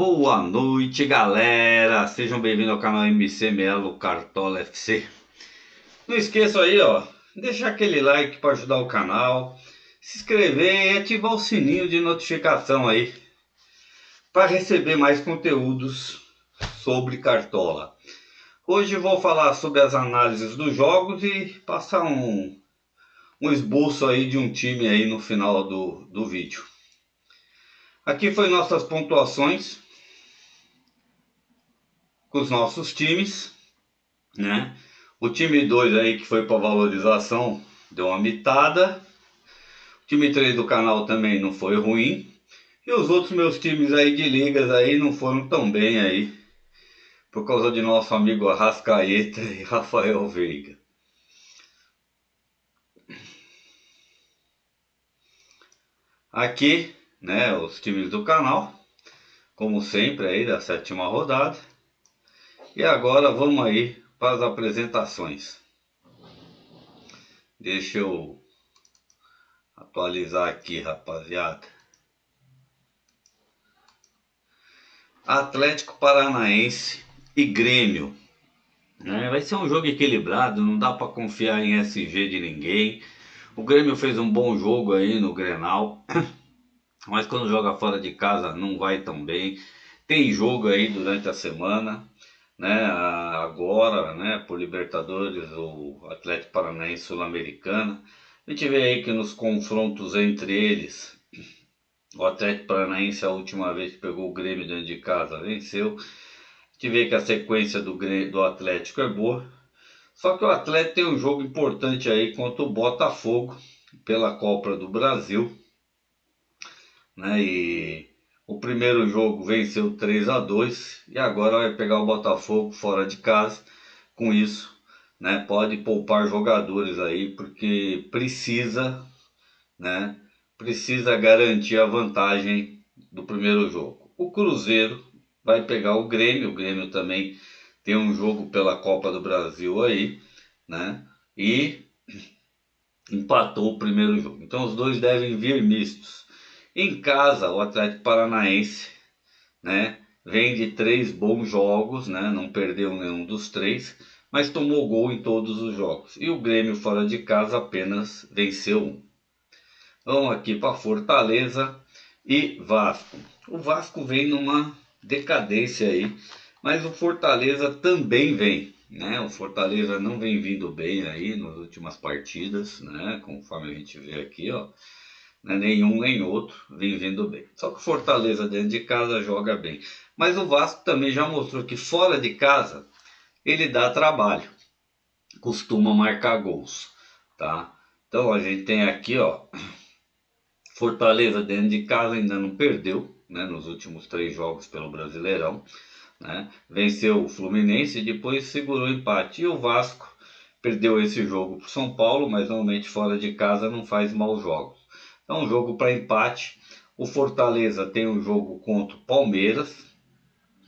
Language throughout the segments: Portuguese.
Boa noite, galera! Sejam bem-vindos ao canal MC Melo Cartola FC. Não esqueça aí, ó, deixar aquele like para ajudar o canal, se inscrever e ativar o sininho de notificação aí para receber mais conteúdos sobre Cartola. Hoje eu vou falar sobre as análises dos jogos e passar um esboço aí de um time aí no final do vídeo. Aqui foi nossas pontuações com os nossos times, né? O time 2 aí que foi para valorização deu uma mitada. O time 3 do canal também não foi ruim. E os outros meus times aí de ligas aí não foram tão bem aí, por causa de nosso amigo Arrascaeta e Rafael Veiga. Aqui, né, os times do canal, como sempre aí da sétima rodada. E agora vamos aí para as apresentações. Deixa eu atualizar aqui, rapaziada. Atlético Paranaense e Grêmio, né? Vai ser um jogo equilibrado, não dá para confiar em SG de ninguém. O Grêmio fez um bom jogo aí no Grenal, mas quando joga fora de casa não vai tão bem. Tem jogo aí durante a semana, né? Agora, né, por Libertadores, o Atlético Paranaense Sul-Americana. A gente vê aí que nos confrontos entre eles, o Atlético Paranaense, a última vez que pegou o Grêmio dentro de casa, venceu. A gente vê que a sequência do Atlético é boa. Só que o Atlético tem um jogo importante aí contra o Botafogo pela Copa do Brasil, né? E o primeiro jogo venceu 3-2 e agora vai pegar o Botafogo fora de casa. Com isso, né, pode poupar jogadores aí porque precisa, né? Precisa garantir a vantagem do primeiro jogo. O Cruzeiro vai pegar o Grêmio também tem um jogo pela Copa do Brasil aí, né? E empatou o primeiro jogo. Então os dois devem vir mistos. Em casa, o Atlético Paranaense, né, vem de 3 bons jogos, né? Não perdeu nenhum dos 3, mas tomou gol em todos os jogos. E o Grêmio fora de casa apenas venceu um. Vamos aqui para Fortaleza e Vasco. O Vasco vem numa decadência aí, mas o Fortaleza também vem, né? O Fortaleza não vem vindo bem aí nas últimas partidas, né? Conforme a gente vê aqui, ó, né? Nenhum nem outro vem vindo bem. Só que o Fortaleza dentro de casa joga bem, mas o Vasco também já mostrou que fora de casa ele dá trabalho, costuma marcar gols, tá? Então a gente tem aqui, ó, Fortaleza dentro de casa ainda não perdeu, né, nos últimos 3 jogos pelo Brasileirão, né? Venceu o Fluminense e depois segurou o empate. E o Vasco perdeu esse jogo para o São Paulo, mas normalmente fora de casa não faz maus jogos. Então, um jogo para empate. O Fortaleza tem um jogo contra o Palmeiras,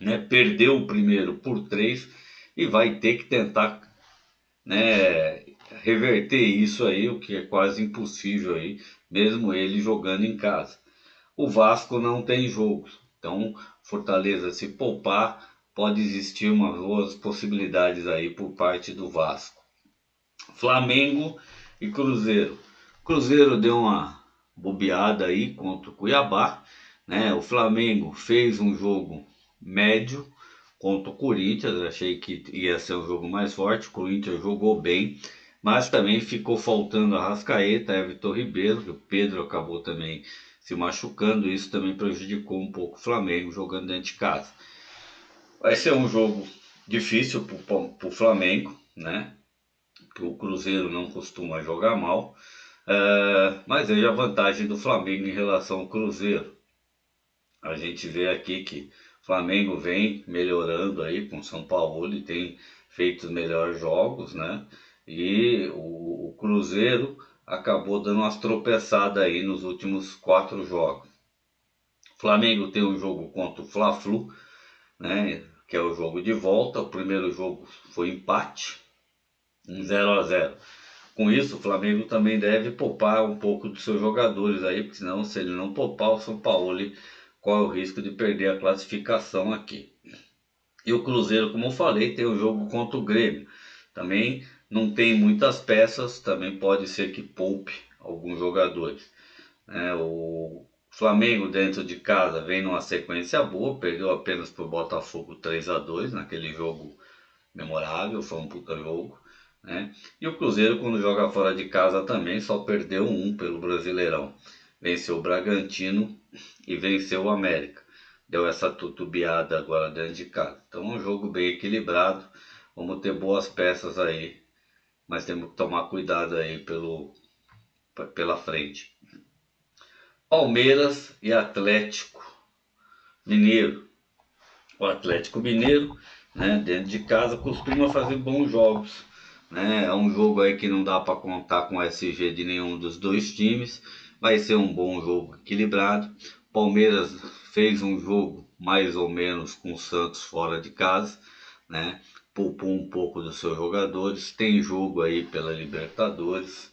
né? Perdeu o primeiro por 3 e vai ter que tentar, né, reverter isso aí, o que é quase impossível aí, mesmo ele jogando em casa. O Vasco não tem jogo, então Fortaleza se poupar, pode existir umas boas possibilidades aí por parte do Vasco. Flamengo e Cruzeiro. Cruzeiro deu uma bobeada aí contra o Cuiabá, né? O Flamengo fez um jogo médio contra o Corinthians, achei que ia ser um jogo mais forte. O Corinthians jogou bem, mas também ficou faltando a Arrascaeta, Everton Ribeiro, que o Pedro acabou também se machucando, isso também prejudicou um pouco o Flamengo jogando dentro de casa. Vai ser um jogo difícil para o Flamengo, né? Que o Cruzeiro não costuma jogar mal, mas aí a vantagem do Flamengo em relação ao Cruzeiro. A gente vê aqui que o Flamengo vem melhorando aí com o São Paulo e tem feito os melhores jogos, né? E o Cruzeiro acabou dando umas tropeçadas aí nos últimos 4 jogos. O Flamengo tem um jogo contra o Fla-Flu, né? Que é o jogo de volta. O primeiro jogo foi empate, 0-0. Com isso, o Flamengo também deve poupar um pouco dos seus jogadores aí, porque senão, se ele não poupar, o São Paulo qual é o risco de perder a classificação aqui. E o Cruzeiro, como eu falei, tem o jogo contra o Grêmio. Também não tem muitas peças, também pode ser que poupe alguns jogadores. O Flamengo dentro de casa vem numa sequência boa, perdeu apenas para o Botafogo 3-2 naquele jogo memorável, foi um puta jogo. E o Cruzeiro, quando joga fora de casa também, só perdeu um pelo Brasileirão. Venceu o Bragantino e venceu o América. Deu essa tutubiada agora dentro de casa. Então é um jogo bem equilibrado. Vamos ter boas peças aí, mas temos que tomar cuidado aí pela frente. Palmeiras e Atlético Mineiro. O Atlético Mineiro, dentro de casa, costuma fazer bons jogos. É um jogo aí que não dá para contar com o SG de nenhum dos dois times. Vai ser um bom jogo equilibrado. Palmeiras fez um jogo mais ou menos com o Santos fora de casa, poupou um pouco dos seus jogadores. Tem jogo aí pela Libertadores.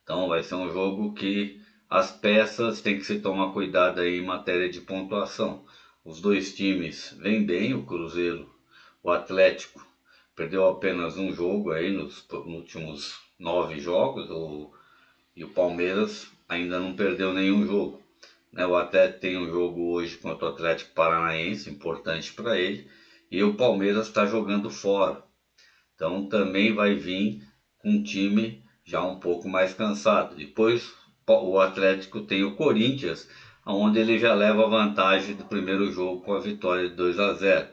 Então vai ser um jogo que as peças tem que se tomar cuidado aí em matéria de pontuação. Os dois times vêm bem, o Cruzeiro, o Atlético perdeu apenas um jogo aí nos últimos 9 jogos, e o Palmeiras ainda não perdeu nenhum jogo. O Atlético tem um jogo hoje contra o Atlético Paranaense, importante para ele, e o Palmeiras está jogando fora. Então também vai vir com um time já um pouco mais cansado. Depois o Atlético tem o Corinthians, onde ele já leva a vantagem do primeiro jogo com a vitória de 2-0.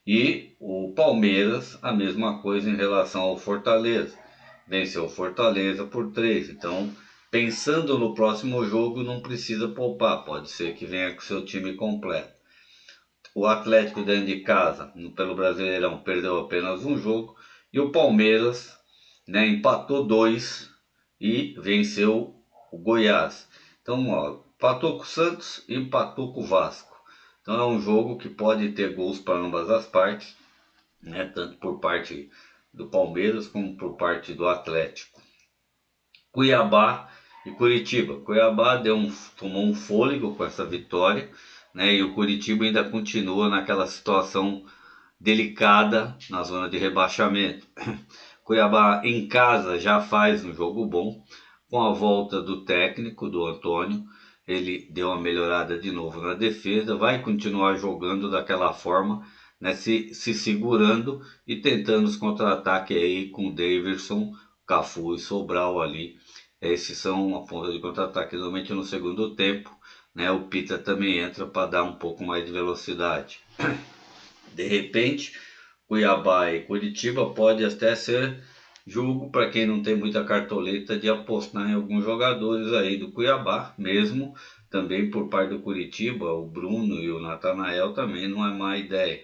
E o Palmeiras, a mesma coisa em relação ao Fortaleza. Venceu o Fortaleza por 3. Então, pensando no próximo jogo, não precisa poupar. Pode ser que venha com seu time completo. O Atlético dentro de casa, pelo Brasileirão, perdeu apenas um jogo. E o Palmeiras empatou 2 e venceu o Goiás. Então, empatou com o Santos e empatou com o Vasco. Então é um jogo que pode ter gols para ambas as partes, tanto por parte do Palmeiras como por parte do Atlético. Cuiabá e Curitiba. Cuiabá tomou um fôlego com essa vitória, e o Curitiba ainda continua naquela situação delicada na zona de rebaixamento. Cuiabá em casa já faz um jogo bom, com a volta do técnico, do Antônio. Ele deu uma melhorada de novo na defesa, vai continuar jogando daquela forma, se segurando e tentando os contra-ataques aí com o Daverson, Cafu e Sobral ali. Esses são a ponta de contra-ataque normalmente no segundo tempo. O Pita também entra para dar um pouco mais de velocidade. De repente, Cuiabá e Curitiba pode até ser jogo para quem não tem muita cartoleta de apostar em alguns jogadores aí do Cuiabá, mesmo também por parte do Curitiba, o Bruno e o Natanael também não é má ideia.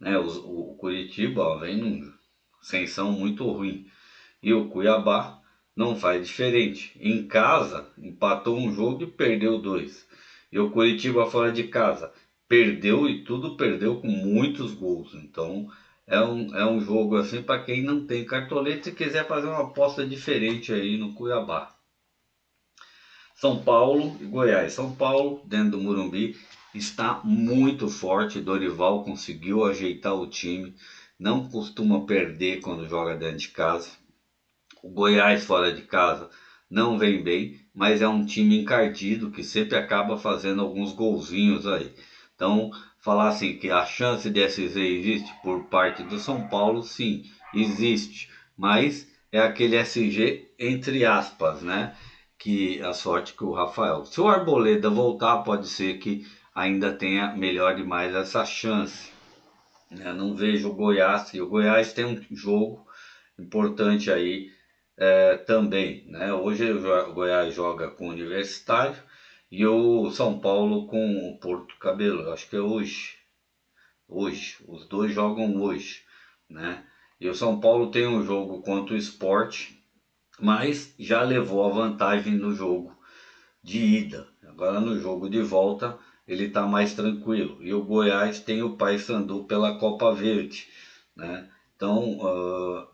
O Curitiba vem numa ascensão muito ruim e o Cuiabá não faz diferente. Em casa, empatou um jogo e perdeu 2. E o Curitiba fora de casa perdeu e tudo perdeu com muitos gols. Então é um jogo assim para quem não tem cartoleta e quiser fazer uma aposta diferente aí no Cuiabá. São Paulo e Goiás. São Paulo, dentro do Morumbi, está muito forte. Dorival conseguiu ajeitar o time. Não costuma perder quando joga dentro de casa. O Goiás fora de casa não vem bem, mas é um time encardido que sempre acaba fazendo alguns golzinhos aí. Então, falar assim que a chance de SZ existe por parte do São Paulo, sim, existe. Mas é aquele SG entre aspas, que a sorte que o Rafael. Se o Arboleda voltar, pode ser que ainda tenha melhor demais essa chance. Não vejo o Goiás, e o Goiás tem um jogo importante aí também. Hoje o Goiás joga com o Universitário e o São Paulo com o Porto Cabelo. Acho que é hoje. Hoje. Os dois jogam hoje. E o São Paulo tem um jogo contra o Sport, mas já levou a vantagem no jogo de ida. Agora no jogo de volta ele está mais tranquilo. E o Goiás tem o Paysandu pela Copa Verde. Então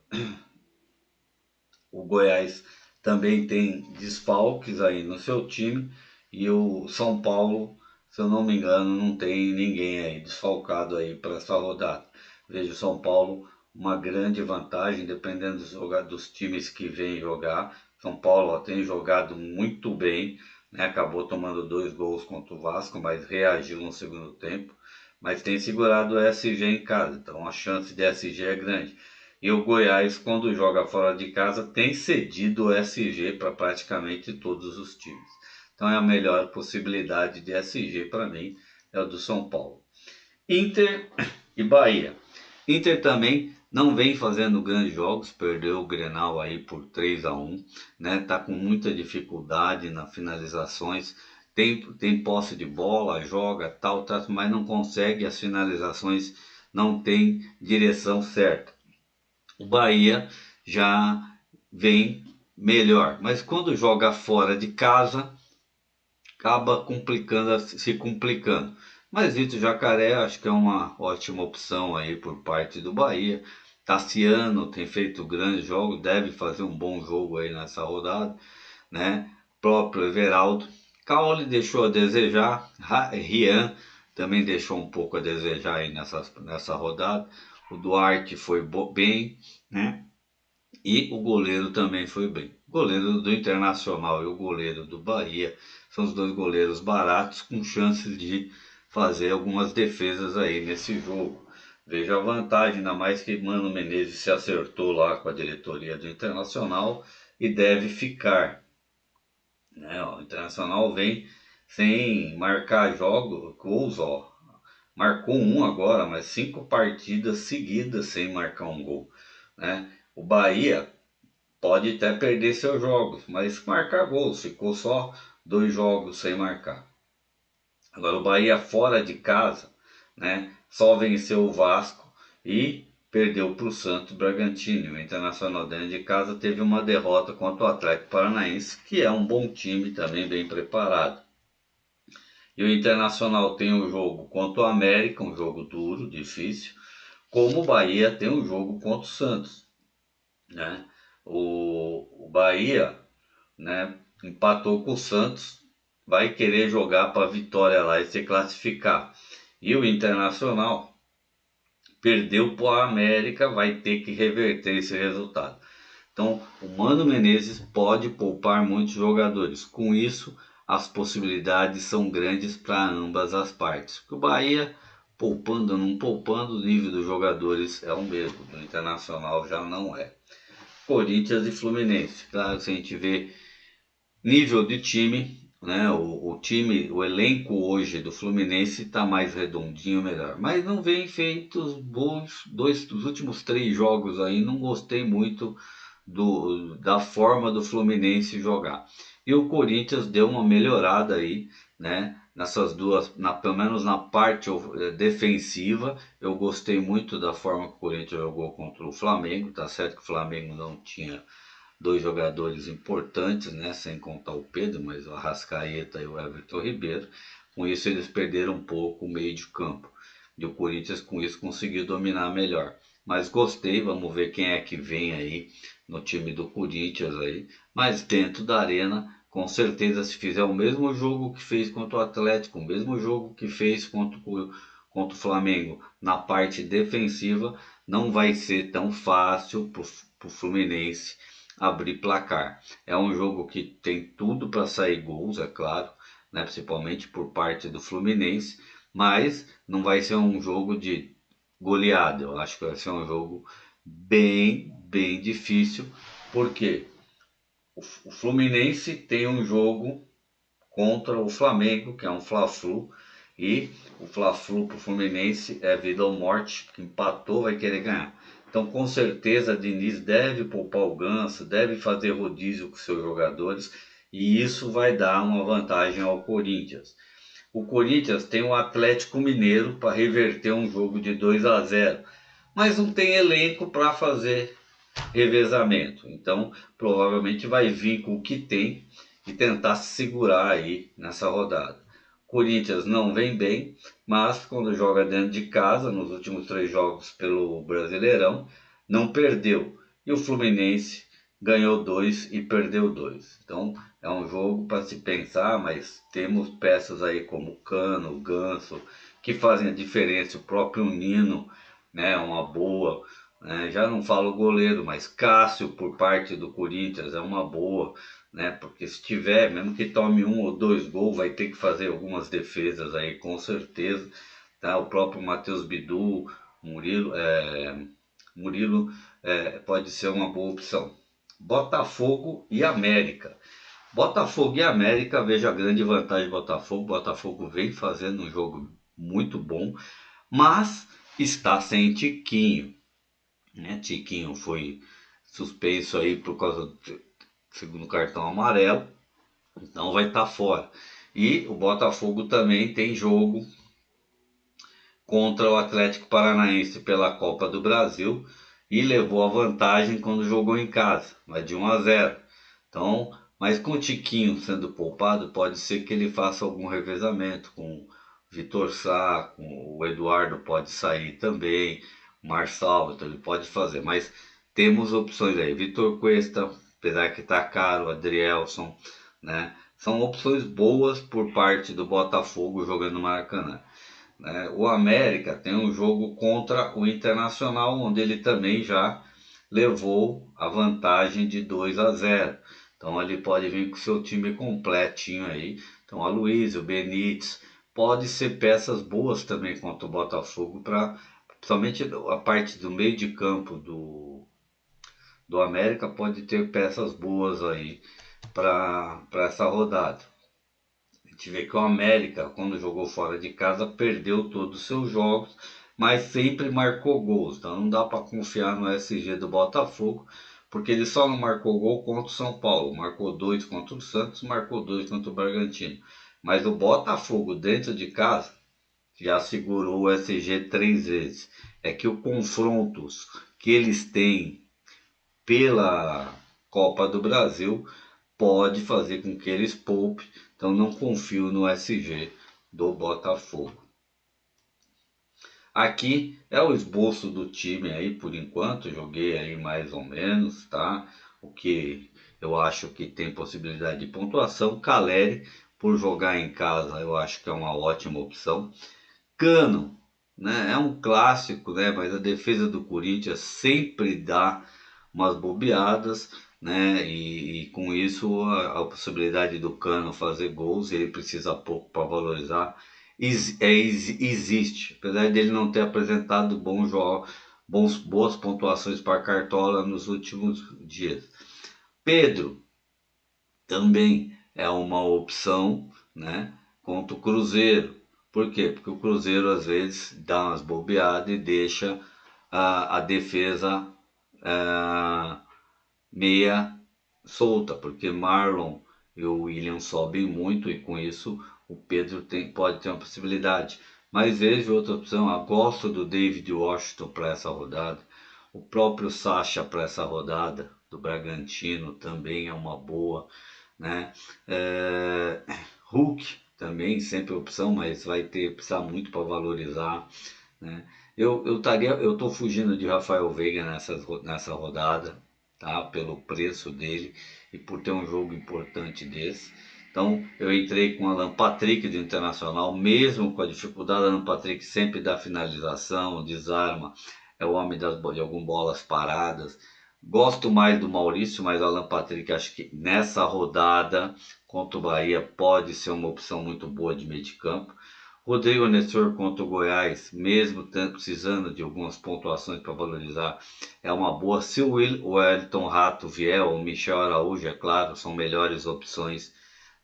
o Goiás também tem desfalques aí no seu time e o São Paulo, se eu não me engano, não tem ninguém aí desfalcado aí para essa rodada. Vejo o São Paulo uma grande vantagem, dependendo dos times que vêm jogar. São Paulo ó, tem jogado muito bem, né? Acabou tomando 2 gols contra o Vasco, mas reagiu no segundo tempo. Mas tem segurado o SG em casa, então a chance de SG é grande. E o Goiás, quando joga fora de casa, tem cedido o SG para praticamente todos os times. Então é a melhor possibilidade de SG para mim, é o do São Paulo. Inter e Bahia. Inter também não vem fazendo grandes jogos, perdeu o Grenal aí por 3-1, né? Tá com muita dificuldade nas finalizações, tem posse de bola, joga tal, tá, mas não consegue as finalizações, não tem direção certa. O Bahia já vem melhor, mas quando joga fora de casa, acaba se complicando. Mas Vitor Jacaré acho que é uma ótima opção aí por parte do Bahia. Tassiano tem feito grandes jogos, deve fazer um bom jogo aí nessa rodada, né? O próprio Everaldo. Caoli deixou a desejar, Rian também deixou um pouco a desejar aí nessa rodada. O Duarte foi bem, né? E o goleiro também foi bem. O goleiro do Internacional e o goleiro do Bahia são os dois goleiros baratos com chances de fazer algumas defesas aí nesse jogo. Veja a vantagem, ainda mais que Mano Menezes se acertou lá com a diretoria do Internacional e deve ficar, né? O Internacional vem sem marcar gols, ó. Marcou um agora, mas 5 partidas seguidas sem marcar um gol, né? O Bahia pode até perder seus jogos, mas marcar gols, ficou só 2 jogos sem marcar. Agora o Bahia fora de casa, né, só venceu o Vasco e perdeu para o Santos Bragantino. O Internacional dentro de casa teve uma derrota contra o Atlético Paranaense, que é um bom time também bem preparado. E o Internacional tem um jogo contra o América, um jogo duro, difícil, como o Bahia tem um jogo contra o Santos, né? O Bahia, né, empatou com o Santos, vai querer jogar para vitória lá e se classificar. E o Internacional perdeu para o América, vai ter que reverter esse resultado. Então, o Mano Menezes pode poupar muitos jogadores. Com isso, as possibilidades são grandes para ambas as partes. O Bahia, poupando ou não poupando, o nível dos jogadores é o mesmo. Do Internacional já não é. Corinthians e Fluminense. Claro, se a gente vê nível de time, né? O time, o elenco hoje do Fluminense está mais redondinho, melhor. Mas não vem feitos bons. Dos últimos 3 jogos aí, não gostei muito da forma do Fluminense jogar. E o Corinthians deu uma melhorada aí, né? Nessas duas, pelo menos na parte defensiva, eu gostei muito da forma que o Corinthians jogou contra o Flamengo. Tá certo que o Flamengo não tinha 2 jogadores importantes, né? Sem contar o Pedro, mas o Arrascaeta e o Everton Ribeiro. Com isso eles perderam um pouco o meio de campo. E o Corinthians com isso conseguiu dominar melhor. Mas gostei, vamos ver quem é que vem aí no time do Corinthians aí. Mas dentro da arena, com certeza, se fizer o mesmo jogo que fez contra o Atlético, o mesmo jogo que fez contra o Flamengo na parte defensiva, não vai ser tão fácil para o Fluminense abrir placar. É um jogo que tem tudo para sair gols, é claro, né, principalmente por parte do Fluminense, mas não vai ser um jogo de goleada. Eu acho que vai ser um jogo bem difícil, porque o Fluminense tem um jogo contra o Flamengo, que é um Fla-Flu, e o Fla-Flu para o Fluminense é vida ou morte, que empatou vai querer ganhar. Então, com certeza, Diniz deve poupar o Ganso, deve fazer rodízio com seus jogadores, e isso vai dar uma vantagem ao Corinthians. O Corinthians tem o Atlético Mineiro para reverter um jogo de 2-0, mas não tem elenco para fazer revezamento. Então, provavelmente vai vir com o que tem e tentar se segurar aí nessa rodada. Corinthians não vem bem, mas quando joga dentro de casa, nos últimos 3 jogos pelo Brasileirão, não perdeu. E o Fluminense ganhou 2 e perdeu 2. Então É um jogo para se pensar, mas temos peças aí como Cano, Ganso, que fazem a diferença. O próprio Nino, né, é uma boa. Né? Já não falo goleiro, mas Cássio por parte do Corinthians é uma boa, né? Porque se tiver, mesmo que tome um ou dois gols, vai ter que fazer algumas defesas aí, com certeza. Tá? O próprio Matheus Bidu, Murilo, Murilo pode ser uma boa opção. Botafogo e América. Botafogo e América, veja a grande vantagem do Botafogo. Botafogo vem fazendo um jogo muito bom, mas está sem Tiquinho, né? Tiquinho foi suspenso aí por causa do segundo cartão amarelo, então vai estar fora. E o Botafogo também tem jogo contra o Atlético Paranaense pela Copa do Brasil e levou a vantagem quando jogou em casa, mas de 1-0. Então, mas com o Tiquinho sendo poupado, pode ser que ele faça algum revezamento com o Vitor Sá, com o Eduardo pode sair também, o Marçal, então ele pode fazer, mas temos opções aí, Vitor Cuesta, apesar que está caro, Adrielson, né? São opções boas por parte do Botafogo jogando no Maracanã. Né? O América tem um jogo contra o Internacional, onde ele também já levou a vantagem de 2-0. Então ele pode vir com seu time completinho aí. Então a Luiz, o Benítez, pode ser peças boas também contra o Botafogo, para principalmente a parte do meio de campo do América pode ter peças boas aí para essa rodada. A gente vê que o América, quando jogou fora de casa, perdeu todos os seus jogos, mas sempre marcou gols. Então não dá para confiar no SG do Botafogo, porque ele só não marcou gol contra o São Paulo. Marcou dois contra o Santos, marcou dois contra o Bragantino. Mas o Botafogo dentro de casa já segurou o SG 3 vezes. É que os confrontos que eles têm pela Copa do Brasil pode fazer com que eles poupem, então não confio no SG do Botafogo. Aqui é o esboço do time aí por enquanto, joguei aí mais ou menos, tá? O que eu acho que tem possibilidade de pontuação. Caleri, por jogar em casa, eu acho que é uma ótima opção. Cano, né? É um clássico, né? Mas a defesa do Corinthians sempre dá umas bobeadas, né? E com isso a possibilidade do Cano fazer gols, ele precisa pouco para valorizar, existe, apesar dele não ter apresentado bons jogos, boas pontuações para Cartola nos últimos dias. Pedro também é uma opção, né? Contra o Cruzeiro. Por quê? Porque o Cruzeiro às vezes dá umas bobeadas e deixa a defesa meia solta, porque Marlon e o William sobem muito e com isso o Pedro pode ter uma possibilidade. Mas vejo outra opção, eu gosto do David Washington para essa rodada, o próprio Sacha para essa rodada, do Bragantino também é uma boa, né? Hulk também sempre opção, mas vai ter precisar muito para valorizar, né? Eu tô fugindo de Rafael Veiga nessa rodada, tá? Pelo preço dele e por ter um jogo importante desse. Então eu entrei com Alan Patrick do Internacional, mesmo com a dificuldade. Alan Patrick sempre dá finalização, desarma, é o homem de algumas bolas paradas. Gosto mais do Maurício, mas o Alan Patrick acho que nessa rodada contra o Bahia pode ser uma opção muito boa de meio de campo. Rodrigo Nestor contra o Goiás, mesmo precisando de algumas pontuações para valorizar, é uma boa. Se o Wellington Rato vier, ou o Michel Araújo, é claro, são melhores opções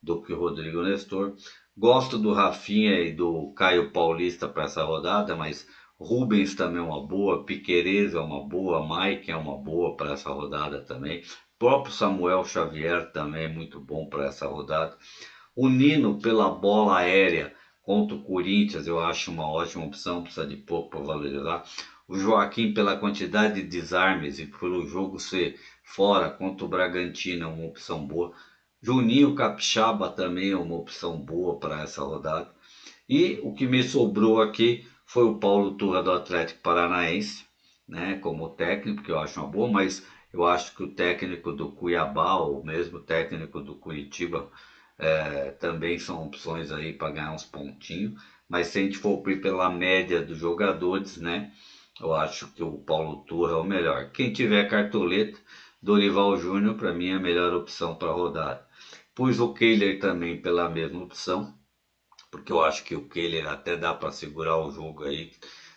do que o Rodrigo Nestor. Gosto do Rafinha e do Caio Paulista para essa rodada, mas Rubens também é uma boa, Piquerez é uma boa, Mike é uma boa para essa rodada também. O próprio Samuel Xavier também é muito bom para essa rodada. O Nino pela bola aérea contra o Corinthians, eu acho uma ótima opção, precisa de pouco para valorizar. O Joaquim pela quantidade de desarmes e pelo jogo ser fora contra o Bragantino é uma opção boa. Juninho Capixaba também é uma opção boa para essa rodada. E o que me sobrou aqui foi o Paulo Turra do Atlético Paranaense, né, como técnico, que eu acho uma boa, mas Eu acho que o técnico do Cuiabá, ou mesmo o técnico do Curitiba, também são opções aí para ganhar uns pontinhos. Mas se a gente for pela média dos jogadores, né? Eu acho que o Paulo Turra é o melhor. Quem tiver cartoleta, Dorival Júnior para mim é a melhor opção para rodar. Pus o Kehler também pela mesma opção, porque eu acho que o Kehler até dá para segurar o jogo aí,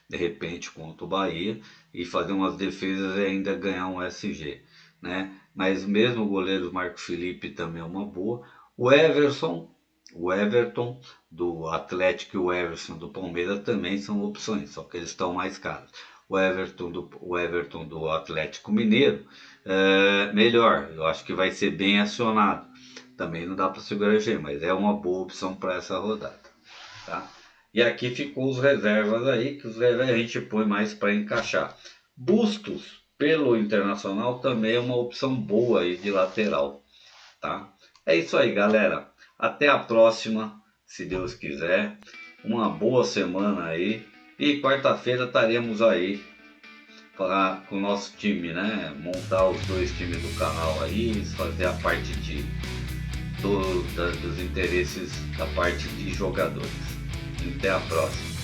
de repente contra o Bahia e fazer umas defesas e ainda ganhar um SG, né? Mas mesmo o goleiro Marco Felipe também é uma boa. O Everson, o Everton do Atlético e o Everson do Palmeiras também são opções, só que eles estão mais caros. O Everton do Atlético Mineiro melhor, eu acho que vai ser bem acionado. Também não dá para segurar G, mas é uma boa opção para essa rodada, tá? E aqui ficou os reservas aí, que os reservas a gente põe mais para encaixar. Bustos pelo Internacional também é uma opção boa aí de lateral, tá? É isso aí, galera. Até a próxima, se Deus quiser. Uma boa semana aí. E quarta-feira estaremos aí com o nosso time, né? Montar os dois times do canal aí, fazer a parte dos interesses da parte de jogadores. Até a próxima.